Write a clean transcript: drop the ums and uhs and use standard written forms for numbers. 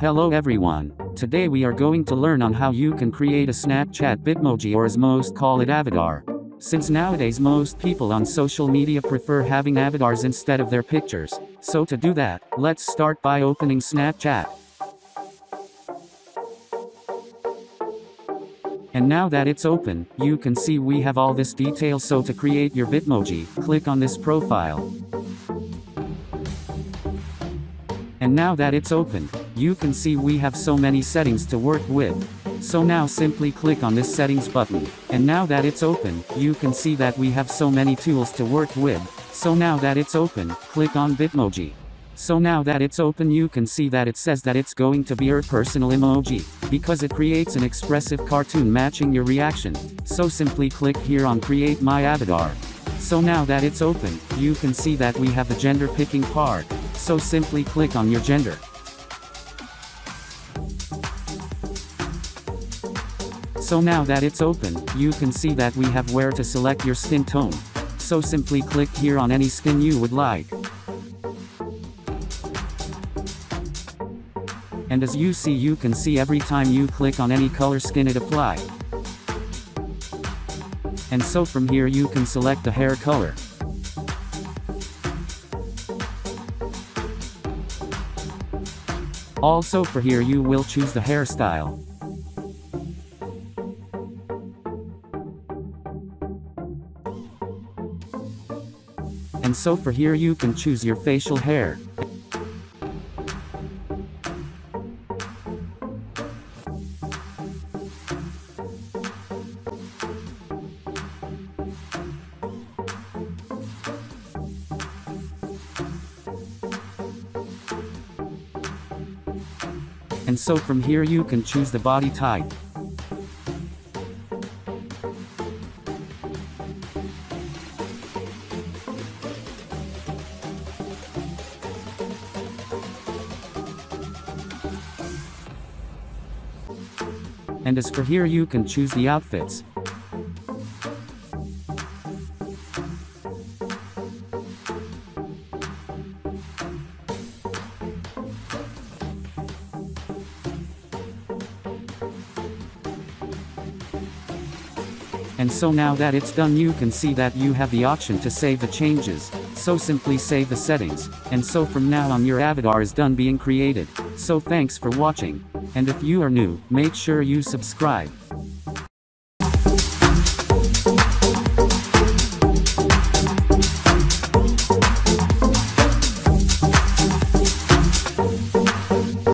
Hello everyone. Today we are going to learn on how you can create a Snapchat Bitmoji, or as most call it, avatar. Since nowadays most people on social media prefer having avatars instead of their pictures. So to do that, let's start by opening Snapchat. And now that it's open, you can see we have all this detail. So to create your Bitmoji, click on this profile. And now that it's open, you can see we have so many settings to work with. So now simply click on this settings button. And now that it's open, you can see that we have so many tools to work with. So now that it's open, click on Bitmoji. So now that it's open, you can see that it says that it's going to be your personal emoji, because it creates an expressive cartoon matching your reaction. So simply click here on create my avatar. So now that it's open, you can see that we have the gender picking part. So simply click on your gender. So now that it's open, you can see that we have where to select your skin tone. So simply click here on any skin you would like. And as you can see every time you click on any color skin it apply. And so from here you can select the hair color. Also for here you will choose the hairstyle. And so for here you can choose your facial hair. And so from here you can choose the body type. And as for here you can choose the outfits. And so now that it's done, you can see that you have the option to save the changes. So simply save the settings. And so from now on your avatar is done being created. So thanks for watching. And if you are new, make sure you subscribe.